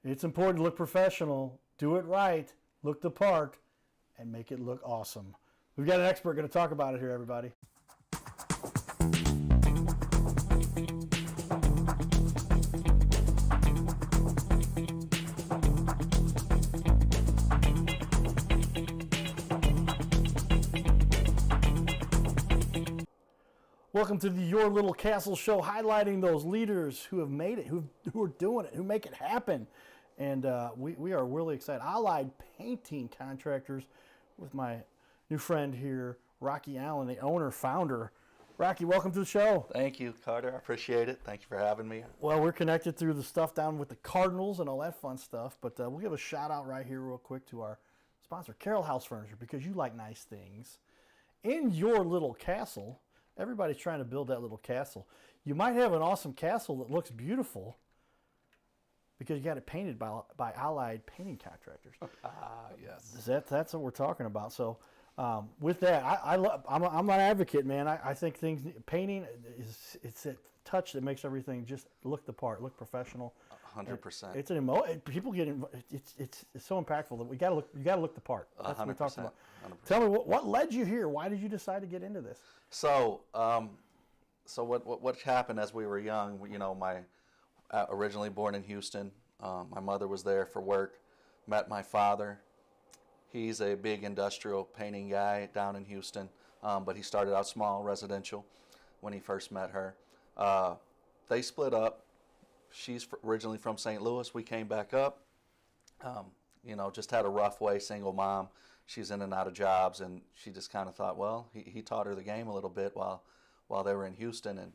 It's important to look professional, do it right, look the part, and make it look awesome. We've got an expert going to talk about it here, everybody. Welcome to the Your Little Castle show, highlighting those leaders who have made it, who are doing it, who make it happen. And we are really excited. Allied Painting Contractors with my new friend here, Rocky Allen, the owner, founder. Rocky, welcome to the show. Thank you, Carter. I appreciate it. Thank you for having me. Well, we're connected through the stuff down with the Cardinals and all that fun stuff. But we'll give a shout out right here real quick to our sponsor, Carroll House Furniture, because you like nice things. In your little castle, everybody's trying to build that little castle. You might have an awesome castle that looks beautiful because you got it painted by Allied Painting Contractors. Yes. That's what we're talking about. So with that, I'm an advocate, man. I think painting it's that touch that makes everything just look the part, look professional. 100%. It's an people get it's so impactful that you got to look the part. That's what we talked about. 100%. Tell me what led you here? Why did you decide to get into this? So what happened as we were young? You know, my originally born in Houston. My mother was there for work. Met my father. He's a big industrial painting guy down in Houston, but he started out small, residential, when he first met her. They split up. She's originally from St. Louis. We came back up. You know, just had a rough way, single mom. She's in and out of jobs, and she just kind of thought, well, he taught her the game a little bit while they were in Houston, and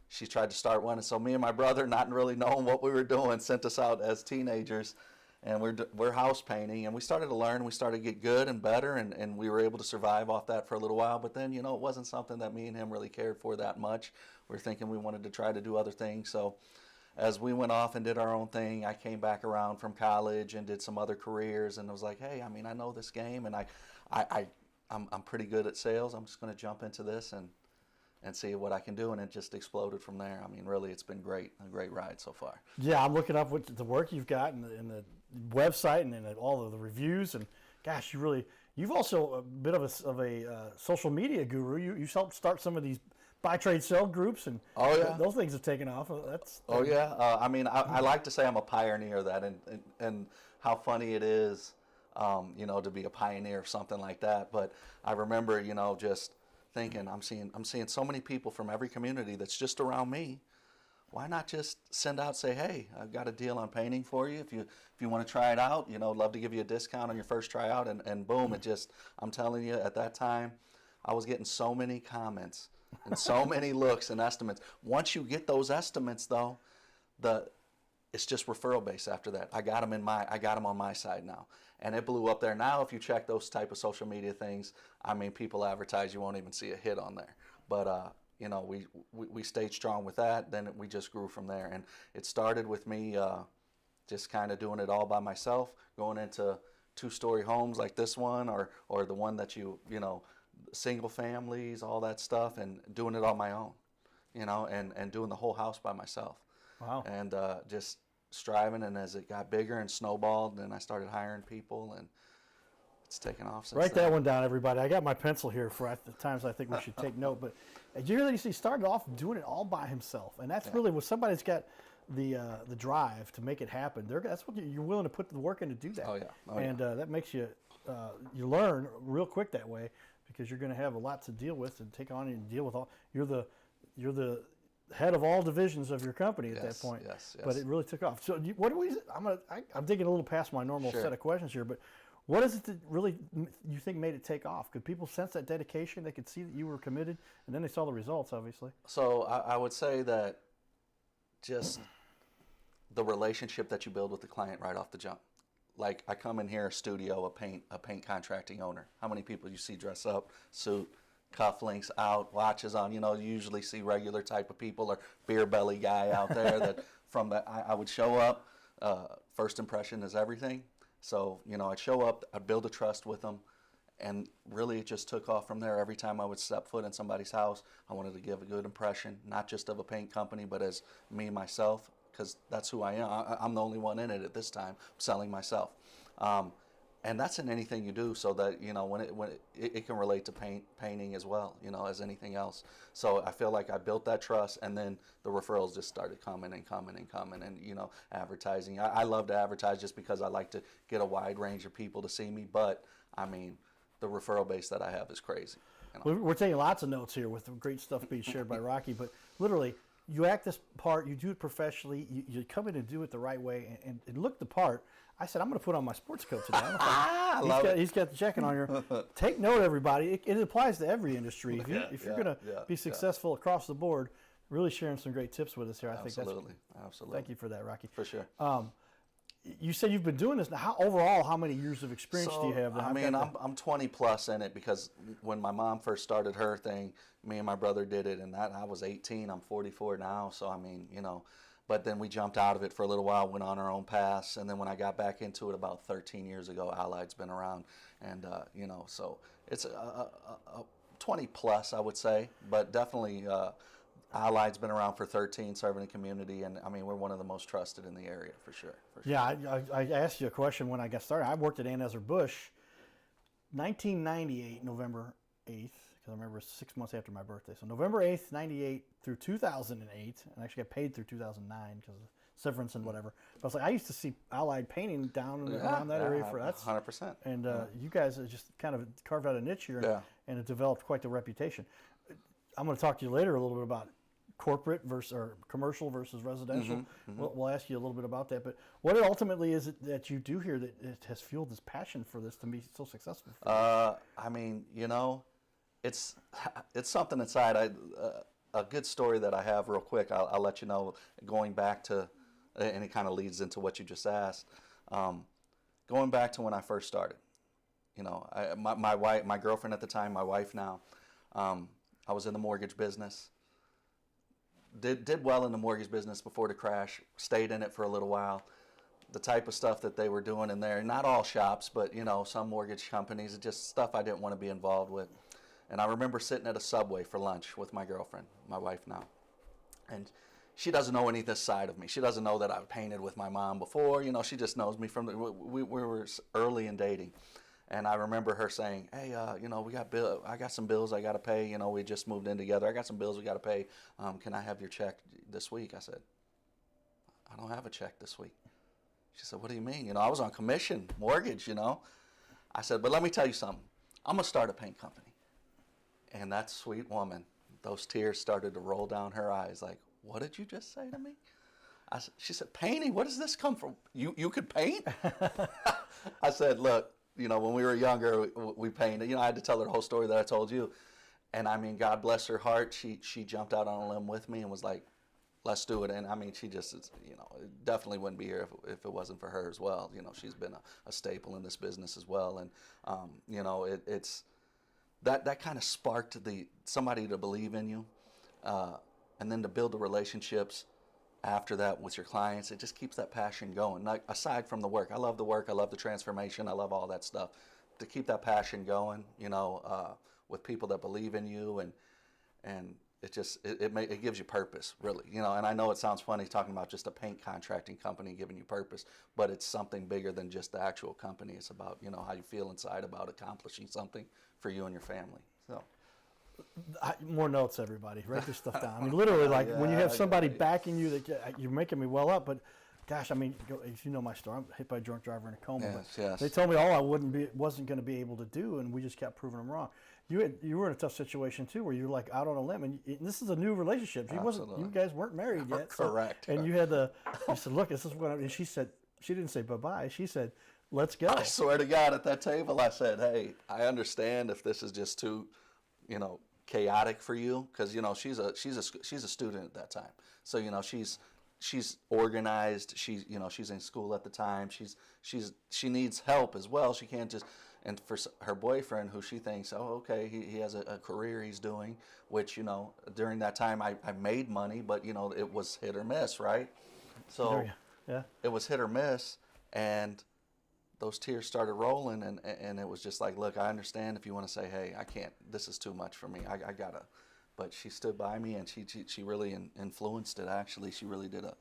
she tried to start one. And so me and my brother, not really knowing what we were doing, sent us out as teenagers, and we're house painting, and we started to learn. We started to get good and better, and we were able to survive off that for a little while. But then, you know, it wasn't something that me and him really cared for that much. We were thinking we wanted to try to do other things. So as we went off and did our own thing, I came back around from college and did some other careers, and I was like, hey, I mean, I know this game, and I'm pretty good at sales. I'm just going to jump into this and see what I can do, and it just exploded from there. I mean, really, it's been a great ride so far. Yeah, I'm looking up the work you've got and the website and all of the reviews, and gosh, you've also a bit of a social media guru. You helped start some of these buy, trade, sell groups, and those things have taken off. I mean, I like to say I'm a pioneer of that, and how funny it is, you know, to be a pioneer of something like that. But I remember, you know, just thinking, I'm seeing so many people from every community that's just around me. Why not just send out, say, hey, I've got a deal on painting for you. If you want to try it out, you know, love to give you a discount on your first tryout, and boom, I'm telling you, at that time, I was getting so many comments and so many looks and estimates. Once you get those estimates, though, it's just referral based after that. I got them on my side now, and it blew up there. Now, if you check those type of social media things, I mean, people advertise, you won't even see a hit on there. But you know, we stayed strong with that. Then we just grew from there, and it started with me just kind of doing it all by myself, going into 2-story homes like this one, or the one that you know, single families, all that stuff, and doing it on my own, you know, and doing the whole house by myself. Wow. And just striving, and as it got bigger and snowballed, then I started hiring people, and it's taken off since Write then. that one down, everybody. I got my pencil here for the times I think we should take note. But he started off doing it all by himself, and that's really when somebody's got the drive to make it happen. That's what you're willing to put the work in to do that. Oh yeah. That makes you learn real quick that way, because you're going to have a lot to deal with and take on and deal with all. You're the head of all divisions of your company at that point. Yes. But it really took off. So I'm digging a little past my normal set of questions here, but what is it that really you think made it take off? Could people sense that dedication? They could see that you were committed, and then they saw the results, obviously. So I would say that just the relationship that you build with the client right off the jump. Like, I come in here, a studio, a paint contracting owner. How many people you see dress up, suit, cufflinks out, watches on? You know, you usually see regular type of people or beer belly guy out there that from that I would show up. First impression is everything. So, you know, I'd show up, I'd build a trust with them, And really, it just took off from there. Every time I would step foot in somebody's house, I wanted to give a good impression, not just of a paint company, but as me, myself, because that's who I am. I'm the only one in it at this time, selling myself. And that's in anything you do, so that, you know, it can relate to painting as well, you know, as anything else. So I feel like I built that trust, and then the referrals just started coming and coming and coming, and, you know, advertising. I love to advertise just because I like to get a wide range of people to see me, but I mean, the referral base that I have is crazy. You know? We're taking lots of notes here with the great stuff being shared by Rocky, but literally, you act this part, you do it professionally, you come in and do it the right way, and look the part. I said, I'm going to put on my sports coat today. He's got the jacket on here. Take note, everybody. It applies to every industry. If you're going to be successful across the board, really sharing some great tips with us here. I think that's absolutely. Thank you for that, Rocky. For sure. You said you've been doing this now. How many years of experience do you have? I mean, I'm 20 plus in it, because when my mom first started her thing, me and my brother did it, and I was 18. I'm 44 now, so I mean, you know. But then we jumped out of it for a little while, went on our own paths, and then when I got back into it about 13 years ago, Allied's been around, and you know, so it's a 20 plus, I would say, but definitely Allied's been around for 13, serving the community, and I mean, we're one of the most trusted in the area for sure. Yeah, I asked you a question when I got started. I worked at Anheuser-Busch, 1998, November 8th. I remember 6 months after my birthday. So November 8th, 98 through 2008, and I actually got paid through 2009 because of severance and whatever. But I was like, I used to see Allied painting down around that area for that. 100%. And you guys have just kind of carved out a niche here and it developed quite the reputation. I'm going to talk to you later a little bit about corporate versus or commercial versus residential. We'll ask you a little bit about that. But what ultimately is it that you do here that it has fueled this passion for this to be so successful? I mean, you know, it's something inside. A good story that I have real quick, I'll let you know, going back to, and it kind of leads into what you just asked, going back to when I first started. You know, my wife, my girlfriend at the time, my wife now, I was in the mortgage business, did well in the mortgage business before the crash, stayed in it for a little while. The type of stuff that they were doing in there, not all shops, but, you know, some mortgage companies, just stuff I didn't want to be involved with. And I remember sitting at a Subway for lunch with my girlfriend, my wife now. And she doesn't know any of this side of me. She doesn't know that I painted with my mom before. You know, she just knows me from, we were early in dating. And I remember her saying, hey, you know, I got some bills I got to pay. You know, we just moved in together. I got some bills we got to pay. Can I have your check this week? I said, I don't have a check this week. She said, what do you mean? You know, I was on commission, mortgage, you know. I said, but let me tell you something. I'm going to start a paint company. And that sweet woman, those tears started to roll down her eyes like, what did you just say to me? She said, painting, what does this come from? You could paint? I said, look, you know, when we were younger, we painted. You know, I had to tell her the whole story that I told you. And I mean, God bless her heart. She jumped out on a limb with me and was like, let's do it. And I mean, she just, you know, definitely wouldn't be here if it wasn't for her as well. You know, she's been a staple in this business as well. And, you know, it's, that kind of sparked somebody to believe in you, and then to build the relationships after that with your clients. It just keeps that passion going. Like, aside from the work, I love the work, I love the transformation, I love all that stuff. To keep that passion going, you know, with people that believe in you, and it just it gives you purpose, really, you know. And I know it sounds funny talking about just a paint contracting company giving you purpose, but it's something bigger than just the actual company. It's about, you know, how you feel inside about accomplishing something for you and your family. So more notes, everybody. Write this stuff down. I mean, literally, like when you have somebody backing you, that you're making me well up. But gosh, I mean, if you know my story, I'm hit by a drunk driver in a coma. Yes. They told me all I wasn't going to be able to do, and we just kept proving them wrong. You were in a tough situation too, where you're like out on a limb, and this is a new relationship. You guys weren't married yet. Correct. So, and you said, look, this is what and she said, she didn't say bye-bye. She said, let's go. I swear to God, at that table, I said, hey, I understand if this is just too, you know, chaotic for you, because, you know, she's a student at that time. So, you know, she's organized. She's in school at the time. She needs help as well. She can't just, and for her boyfriend, who she thinks, oh, okay, he has a career he's doing, which, you know, during that time I made money, but, you know, it was hit or miss, right? So it was hit or miss, and those tears started rolling, and it was just like, look, I understand if you want to say, hey, I can't, this is too much for me, I gotta. But she stood by me, and she really influenced it. Actually, she really did a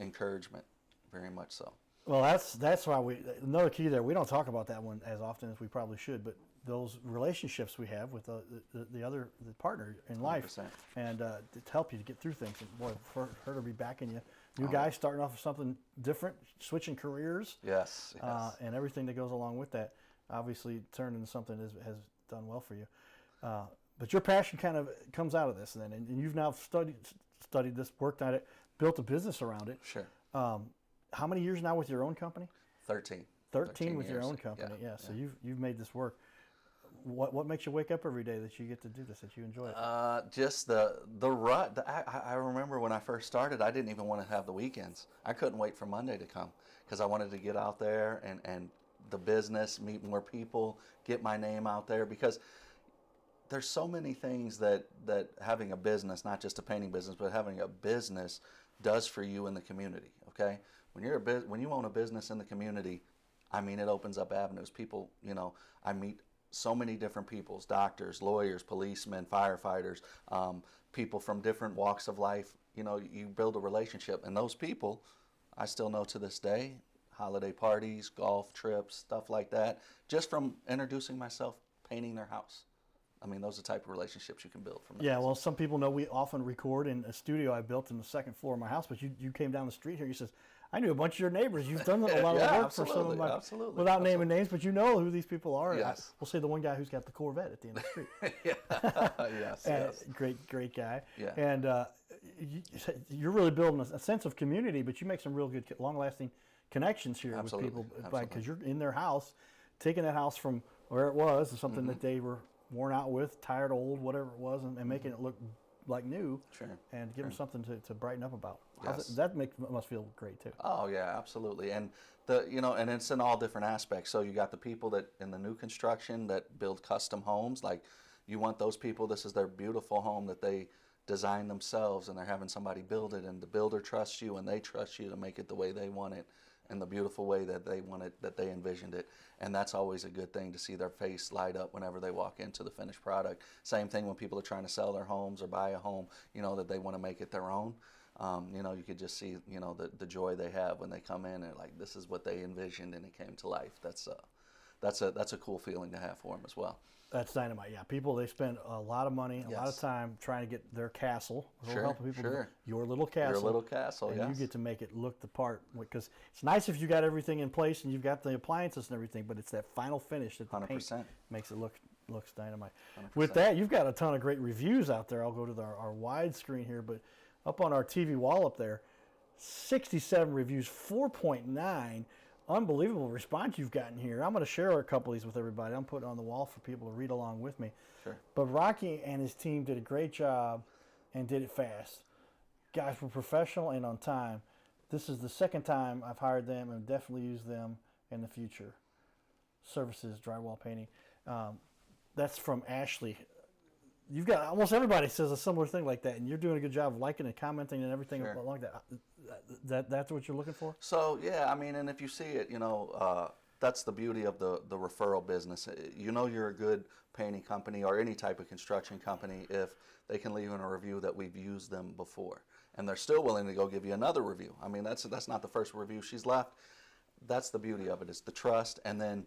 encouragement, very much so. Well, that's why another key there. We don't talk about that one as often as we probably should, but those relationships we have with the partner in life, 100%. and to help you to get through things. And boy, for her to be backing you, new guy starting off with something different, switching careers, Yes. and everything that goes along with that, obviously turned into something that has done well for you. But your passion kind of comes out of this, then, and you've now studied this, worked on it, built a business around it. Sure. How many years now with your own company? 13. 13 with your years. own company, yeah. So you've made this work. What makes you wake up every day that you get to do this, that you enjoy it? Just the rut. I remember when I first started, I didn't even want to have the weekends. I couldn't wait for Monday to come because I wanted to get out there and the business, meet more people, get my name out there, because there's so many things that having a business, not just a painting business, but having a business does for you in the community. Okay, when you own a business in the community, I mean, it opens up avenues. People, I meet so many different people: doctors, lawyers, policemen, firefighters, people from different walks of life. You build a relationship, and those people, I still know to this day. Holiday parties, golf trips, stuff like that, just from introducing myself, painting their house. I mean, those are the type of relationships you can build from that. Yeah, well, some people know we often record in a studio I built in the second floor of my house, but you came down the street here. You says, I knew a bunch of your neighbors. You've done a lot of work for some of my, without naming names, but you know who these people are. Yes. We'll say the one guy who's got the Corvette at the end of the street. Yes. Great guy. Yeah. And you're really building a sense of community, but you make some real good, long-lasting connections here with people, because you're in their house, taking that house from where it was to something that they were worn out with, tired, old, whatever it was, and making it look like new. Sure. And give them something to brighten up about. Yes. That must feel great too. Oh yeah, absolutely. And and it's in all different aspects. So you got the people that in the new construction that build custom homes. Like, you want those people, this is their beautiful home that they design themselves, and they're having somebody build it, and the builder trusts you, and they trust you to make it the way they want it, in the beautiful way that they want it, that they envisioned it. And that's always a good thing, to see their face light up whenever they walk into the finished product. Same thing when people are trying to sell their homes or buy a home, that they want to make it their own. You could just see, the joy they have when they come in, and like, this is what they envisioned and it came to life. That's a cool feeling to have for them as well. That's dynamite. Yeah, people, they spend a lot of money, a lot of time trying to get their castle. Sure, helping people sure. Your little castle. Your little castle, and yes. you get to make it look the part, because it's nice if you got everything in place and you've got the appliances and everything, but it's that final finish that the 100%. paint makes it looks dynamite. 100%. With that, you've got a ton of great reviews out there. I'll go to our wide screen here, but up on our TV wall up there, 67 reviews, 4.9. Unbelievable response you've gotten here. I'm going to share a couple of these with everybody. I'm putting on the wall for people to read along with me. Sure. But Rocky and his team did a great job and did it fast. Guys were professional and on time. This is the second time I've hired them, and definitely use them in the future. Services, drywall painting. That's from Ashley. You've got almost everybody says a similar thing like that, and you're doing a good job of liking and commenting and everything like that. That's what you're looking for? So, yeah, I mean, and if you see it, that's the beauty of the referral business. You're a good painting company or any type of construction company if they can leave in a review that we've used them before, and they're still willing to go give you another review. I mean, that's not the first review she's left. That's the beauty of it. It's the trust, and then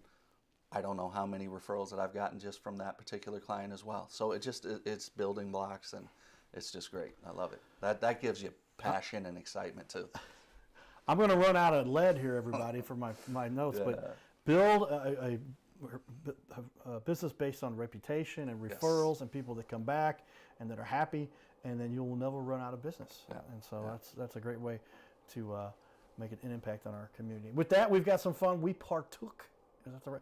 I don't know how many referrals that I've gotten just from that particular client as well. So it's building blocks, and it's just great. I love it. That gives you passion and excitement too. I'm going to run out of lead here, everybody, for my notes, but build a business based on reputation and referrals and people that come back and that are happy, and then you'll never run out of business. Yeah. And so that's a great way to make an impact on our community. With that, we've got some fun. We partook. Is that the right?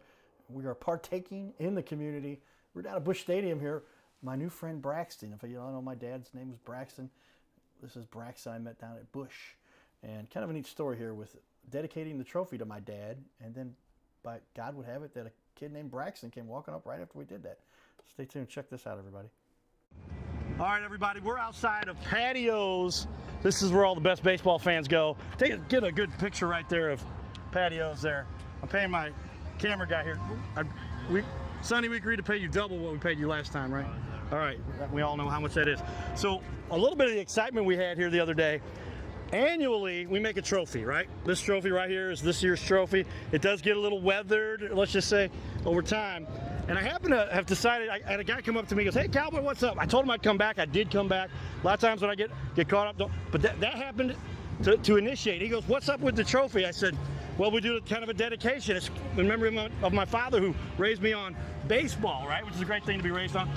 We are partaking in the community. We're down at Busch Stadium here. My new friend Braxton. If you don't know, my dad's name was Braxton. This is Braxton I met down at Busch. And kind of a neat story here with dedicating the trophy to my dad. And then, by God would have it, that a kid named Braxton came walking up right after we did that. Stay tuned. Check this out, everybody. All right, everybody. We're outside of Patios. This is where all the best baseball fans go. Get a good picture right there of Patios there. I'm paying my camera guy here. Sonny, we agreed to pay you double what we paid you last time, right? All right, we all know how much that is. So a little bit of the excitement we had here the other day, annually we make a trophy, right? This trophy right here is this year's trophy. It does get a little weathered, let's just say, over time. And I happen to have decided, I had a guy come up to me and goes, hey, Cowboy, what's up? I told him I'd come back. I did come back. A lot of times when I get caught up, but that happened to initiate. He goes, what's up with the trophy? I said, well, we do kind of a dedication. It's in memory of my father who raised me on baseball, right? Which is a great thing to be raised on.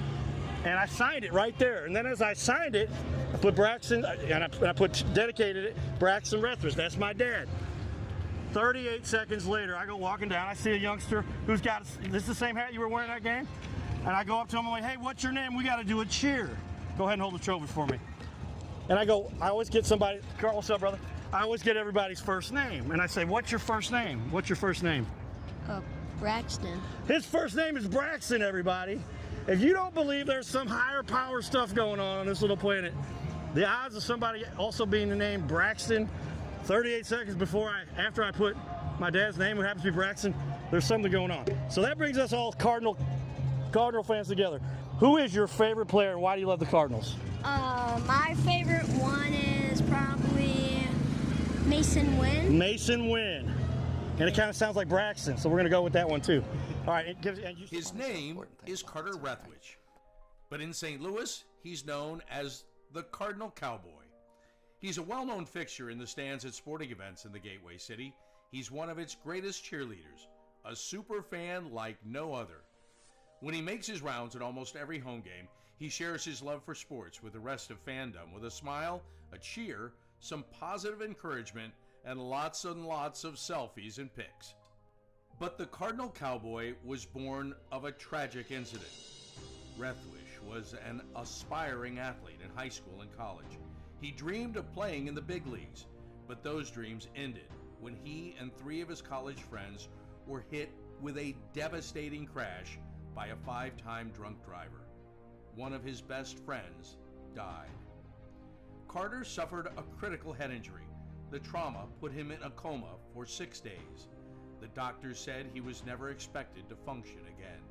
And I signed it right there. And then as I signed it, I put Braxton, and I put dedicated it, Braxton Rethridge. That's my dad. 38 seconds later, I go walking down. I see a youngster who's got, this is the same hat you were wearing that game? And I go up to him, I'm like, hey, what's your name? We got to do a cheer. Go ahead and hold the trophy for me. And I always get somebody, Carl, what's up, brother? I always get everybody's first name. And I say, what's your first name? What's your first name? Braxton. His first name is Braxton, everybody. If you don't believe there's some higher power stuff going on this little planet, the odds of somebody also being the name Braxton 38 seconds after I put my dad's name, who happens to be Braxton, there's something going on. So that brings us all Cardinal fans together. Who is your favorite player and why do you love the Cardinals? My favorite one is probably Mason Wynn. Mason Wynn. And it kind of sounds like Braxton, so we're going to go with that one too. All right. His name is Carter Rethridge, but in St. Louis, he's known as the Cardinal Cowboy. He's a well-known fixture in the stands at sporting events in the Gateway City. He's one of its greatest cheerleaders, a super fan like no other. When he makes his rounds at almost every home game, he shares his love for sports with the rest of fandom with a smile, a cheer, some positive encouragement, and lots and lots of selfies and pics. But the Cardinal Cowboy was born of a tragic incident. Rethridge was an aspiring athlete in high school and college. He dreamed of playing in the big leagues, but those dreams ended when he and 3 of his college friends were hit with a devastating crash by a 5-time drunk driver. One of his best friends died. Carter suffered a critical head injury. The trauma put him in a coma for 6 days. The doctors said he was never expected to function again.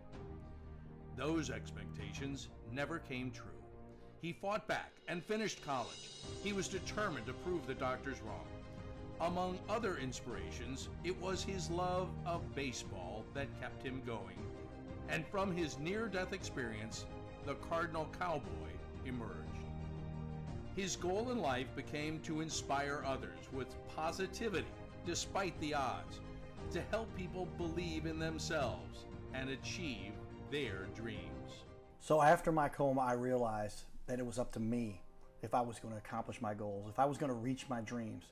Those expectations never came true. He fought back and finished college. He was determined to prove the doctors wrong. Among other inspirations, it was his love of baseball that kept him going. And from his near-death experience, the Cardinal Cowboy emerged. His goal in life became to inspire others with positivity despite the odds, to help people believe in themselves and achieve their dreams. So after my coma, I realized that it was up to me if I was going to accomplish my goals, if I was going to reach my dreams.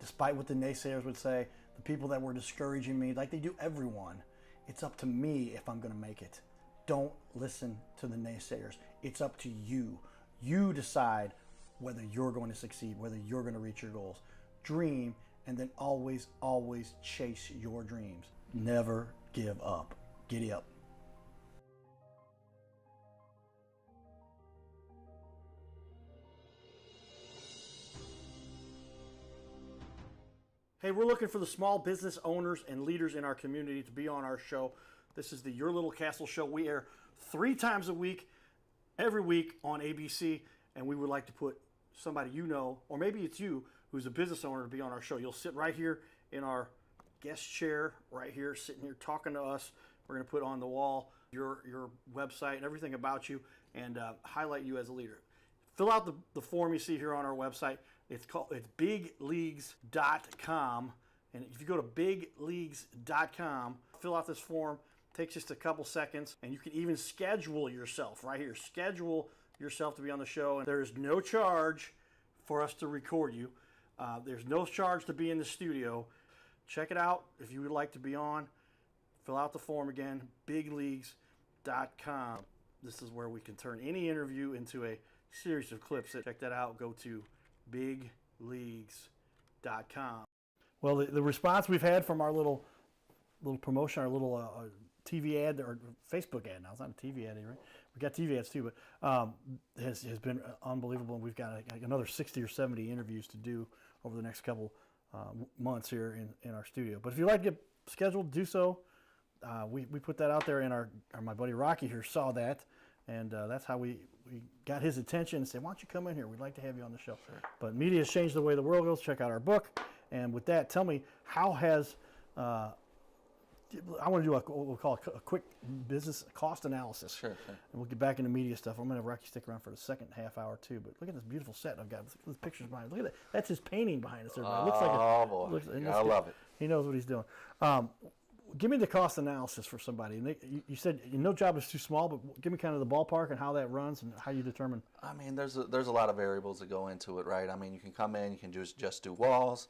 Despite what the naysayers would say, the people that were discouraging me, like they do everyone, it's up to me if I'm going to make it. Don't listen to the naysayers. It's up to you. You decide whether you're going to succeed, whether you're going to reach your goals. Dream, and then always, always chase your dreams. Never give up. Giddy up. Hey, we're looking for the small business owners and leaders in our community to be on our show. This is the Your Little Castle show. We air 3 times a week, every week on ABC, and we would like to put somebody you know, or maybe it's you, who's a business owner to be on our show. You'll sit right here in our guest chair, right here, sitting here talking to us. We're going to put on the wall your website and everything about you and highlight you as a leader. Fill out the form you see here on our website. It's bigleagues.com, and if you go to bigleagues.com, fill out this form. It takes just a couple seconds, and you can even schedule yourself right here. Schedule yourself to be on the show, and there is no charge for us to record you. There's no charge to be in the studio. Check it out if you would like to be on. Fill out the form again, bigleagues.com. This is where we can turn any interview into a series of clips. Check that out. Go to bigleagues.com. Well, the response we've had from our little promotion, our little TV ad or Facebook ad now. It's not a TV ad, right? We got TV ads too, but has been unbelievable. And we've got another 60 or 70 interviews to do over the next couple months here in our studio. But if you'd like to get scheduled, do so. We put that out there, and my buddy Rocky here saw that, and that's how we got his attention and said, why don't you come in here? We'd like to have you on the show. Sure. But media has changed the way the world goes. Check out our book. And with that, tell me, how has I want to do what we'll call a quick business cost analysis. Sure. And we'll get back into media stuff. I'm going to have Rocky stick around for the second half hour too. But look at this beautiful set I've got. Look at the pictures behind. Look at that. That's his painting behind us. Everybody. It looks like boy, I love it. He knows what he's doing. Give me the cost analysis for somebody. And you said no job is too small, but give me kind of the ballpark and how that runs and how you determine. I mean, there's a lot of variables that go into it, right? I mean, you can come in, you can just do walls.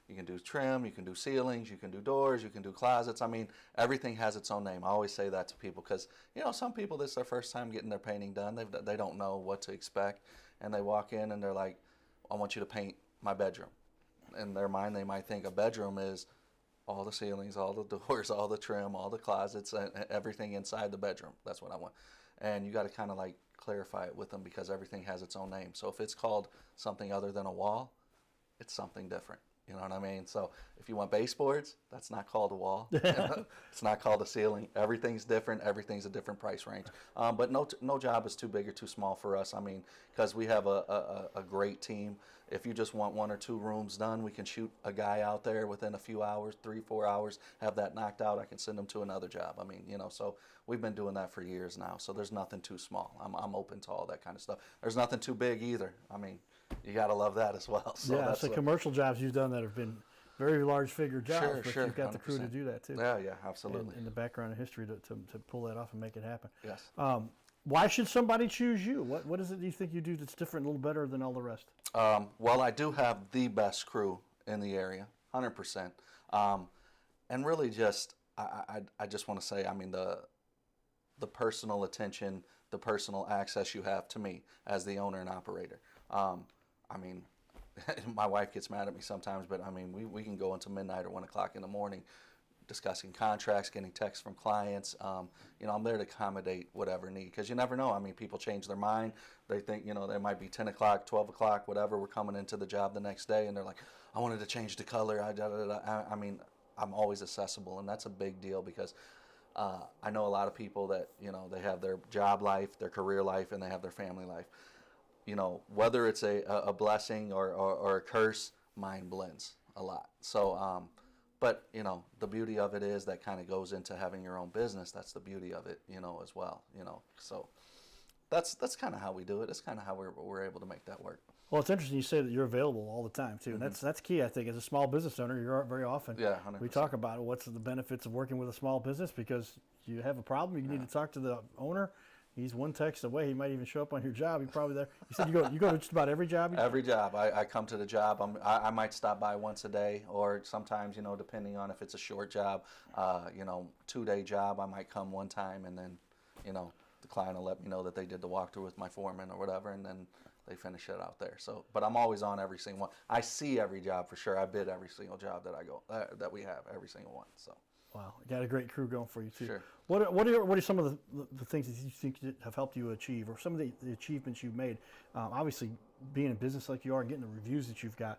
You can do trim, you can do ceilings, you can do doors, you can do closets. I mean, everything has its own name. I always say that to people because, some people, this is their first time getting their painting done. They don't know what to expect. And they walk in and they're like, I want you to paint my bedroom. In their mind, they might think a bedroom is all the ceilings, all the doors, all the trim, all the closets, and everything inside the bedroom. That's what I want. And you got to kind of like clarify it with them because everything has its own name. So if it's called something other than a wall, it's something different. You know what I mean? So if you want baseboards, that's not called a wall. It's not called a ceiling. Everything's different. Everything's a different price range. But no job is too big or too small for us. I mean, because we have a great team. If you just want 1 or 2 rooms done, we can shoot a guy out there within a few hours, 3-4 hours, have that knocked out. I can send them to another job. I mean, so we've been doing that for years now. So there's nothing too small. I'm open to all that kind of stuff. There's nothing too big either. I mean, you got to love that as well. So yeah, that's the commercial jobs you've done that have been very large figure jobs, but you've got 100%. The crew to do that too. Yeah, absolutely. And the background and history to pull that off and make it happen. Yes. Why should somebody choose you? What is it you think you do that's different, a little better than all the rest? Well, I do have the best crew in the area, 100%. And really just, I just want to say, I mean, the personal attention, the personal access you have to me as the owner and operator. I mean, my wife gets mad at me sometimes, but I mean, we can go until midnight or 1 o'clock in the morning discussing contracts, getting texts from clients. I'm there to accommodate whatever need, because you never know. I mean, people change their mind. They think, they might be 10 o'clock, 12 o'clock, whatever. We're coming into the job the next day, and they're like, I wanted to change the color. I mean, I'm always accessible, and that's a big deal because I know a lot of people that, they have their job life, their career life, and they have their family life. Whether it's a blessing or a curse, mine blends a lot. So, but, the beauty of it is that kind of goes into having your own business. That's the beauty of it, as well, So that's kind of how we do it. It's kind of how we're able to make that work. Well, it's interesting you say that you're available all the time, too. And that's key, I think. As a small business owner, you're very often. Yeah, 100%. We talk about what's the benefits of working with a small business, because you have a problem, you need to talk to the owner. He's one text away. He might even show up on your job. You're probably there. You said you go to just about every job? Every job. I come to the job. I might stop by once a day, or sometimes, depending on if it's a short job, 2-day job, I might come one time, and then, the client will let me know that they did the walkthrough with my foreman or whatever, and then they finish it out there. So, but I'm always on every single one. I see every job for sure. I bid every single job that we have, every single one. So. Wow, you got a great crew going for you too. Sure. What are some of the things that you think have helped you achieve, or some of the achievements you've made? Obviously, being in business like you are and getting the reviews that you've got,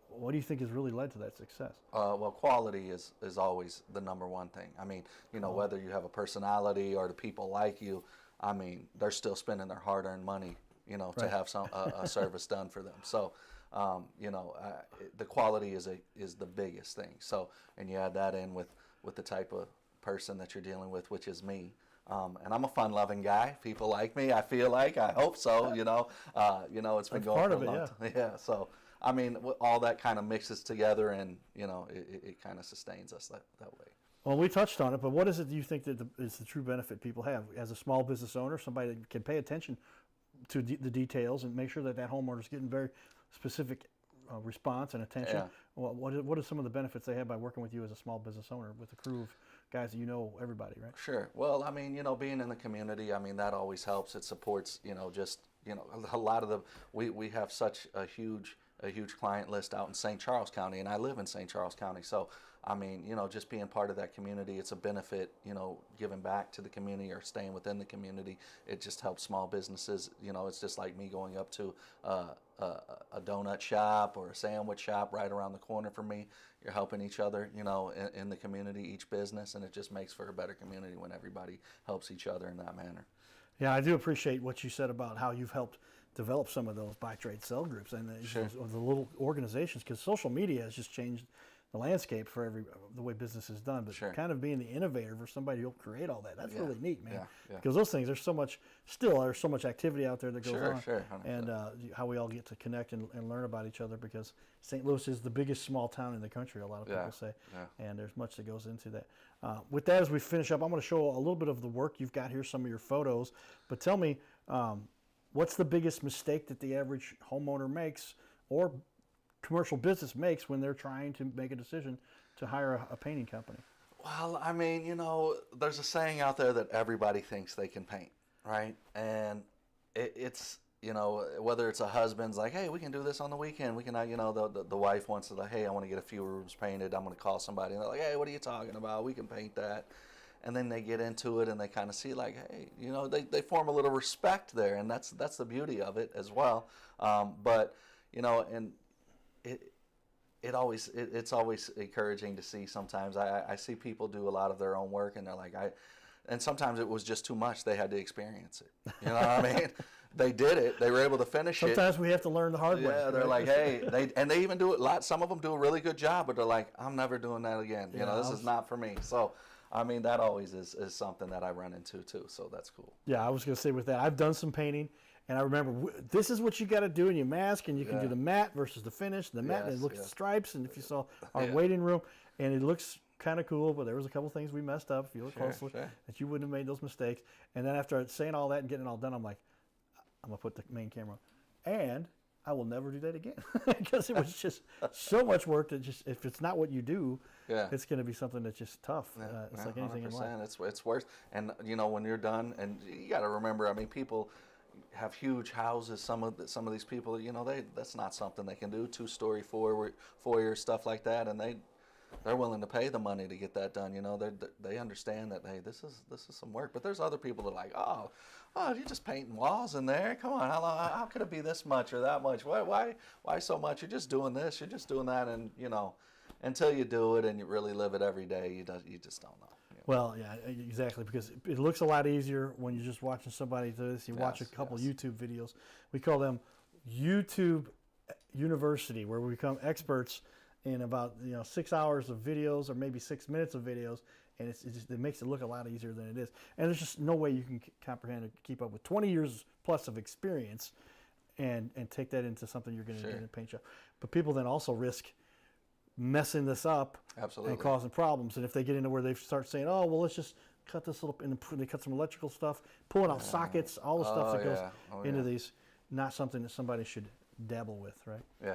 what do you think has really led to that success? Well, quality is always the number one thing. I mean, whether you have a personality or the people like you, I mean, they're still spending their hard-earned money, Right. to have a service done for them. So, the quality is the biggest thing. So, and you add that in with the type of person that you're dealing with, which is me. And I'm a fun-loving guy. People like me. I feel like. I hope so. It's been That's going part for of a it, long time. Yeah. So, I mean, all that kind of mixes together, and it kind of sustains us that way. Well, we touched on it, but what is it you think that is the true benefit people have as a small business owner? Somebody that can pay attention to the details and make sure that homeowner is getting very specific response and attention. Yeah. What are some of the benefits they have by working with you as a small business owner with a crew of guys that everybody, right? Sure. Well, I mean, being in the community, I mean, that always helps. It supports, a lot of we have such a huge a huge client list out in St. Charles County, and I live in St. Charles County. So, I mean, you know, just being part of that community, it's a benefit, you know, giving back to the community or staying within the community. It just helps small businesses. You know, it's just like me going up to a donut shop or a sandwich shop right around the corner from me. You're helping each other, you know, in the community, each business, and it just makes for a better community when everybody helps each other in that manner. Yeah, I do appreciate what you said about how you've helped develop some of those buy, trade, sell groups and the little organizations, because social media has just changed the landscape for the way business is done. But kind of being the innovator for somebody who'll create all that, that's really neat, man. Because those things, there's so much activity out there that goes on. And how we all get to connect and learn about each other, because St. Louis is the biggest small town in the country, a lot of people say. And there's much that goes into that. With that, as we finish up, I'm going to show a little bit of the work you've got here, some of your photos. But tell me, what's the biggest mistake that the average homeowner makes or commercial business makes when they're trying to make a decision to hire a painting company? Well, I mean, you know, there's a saying out there that everybody thinks they can paint, right? And it's, you know, whether it's a husband's like, hey, we can do this on the weekend. We can, you know, the wife wants to, like, hey, I want to get a few rooms painted. I'm going to call somebody. And they're like, hey, what are you talking about? We can paint that. And then they get into it and they kind of see, like, hey, you know, they form a little respect there. And that's the beauty of it as well. But, you know, and it's always encouraging to see. Sometimes I see people do a lot of their own work, and they're like, and sometimes it was just too much. They had to experience it. You know what I mean? They did it. They were able to finish it. Sometimes we have to learn the hard way. Yeah, they're like, hey, they even do it. Some of them do a really good job, but they're like, I'm never doing that again. You know, this is not for me. So, I mean, that always is something that I run into too. So that's cool. Yeah, I was going to say with that, I've done some painting. And I remember, this is what you got to do in your mask, and you can do the matte versus the finish. The matte, and it looks at the stripes, and if you saw our waiting room, and it looks kind of cool, but there was a couple things we messed up, if you look closely, that you wouldn't have made those mistakes. And then after saying all that and getting it all done, I'm like, I'm going to put the main camera on. And I will never do that again, because it was just so much work that just, if it's not what you do, it's going to be something that's just tough. It's like anything in life. It's worse. And, you know, when you're done, and you got to remember, I mean, people have huge houses. Some of these people, you know, that's not something they can do. 2-story, foyer, stuff like that, and they're willing to pay the money to get that done. You know, they understand that, hey, this is some work. But there's other people that are like, oh, you're just painting walls in there. Come on, how could it be this much or that much? Why so much? You're just doing this, you're just doing that, and you know, until you do it and you really live it every day, you just don't know. Well, yeah, exactly, because it looks a lot easier when you're just watching somebody do this. You watch a couple YouTube videos. We call them YouTube University, where we become experts in about 6 hours of videos or maybe 6 minutes of videos, and it makes it look a lot easier than it is. And there's just no way you can comprehend or keep up with 20 years plus of experience and take that into something you're going to do in a paint shop. But people then also risk messing this up and causing problems. And if they get into where they start saying, oh, well, let's just cut this little, and they cut some electrical stuff, pulling out sockets, all the stuff that goes into these, not something that somebody should dabble with, right? Yeah,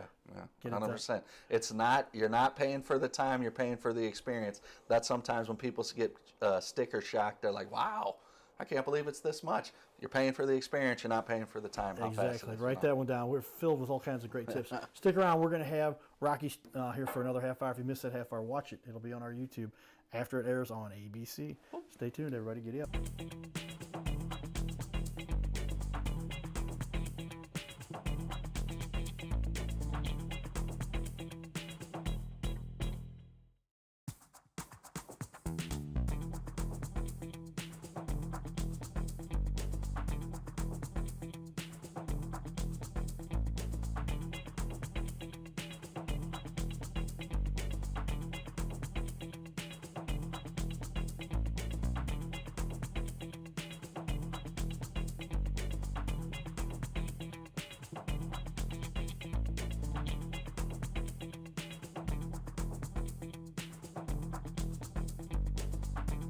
100%. It's not, you're not paying for the time, you're paying for the experience. That's sometimes when people get sticker shock, they're like, wow, I can't believe it's this much. You're paying for the experience, you're not paying for the time. Exactly. Write that one down. We're filled with all kinds of great tips. Stick around. We're going to have Rocky here for another half hour. If you missed that half hour, watch it. It'll be on our YouTube after it airs on ABC. Stay tuned, everybody. Giddy up.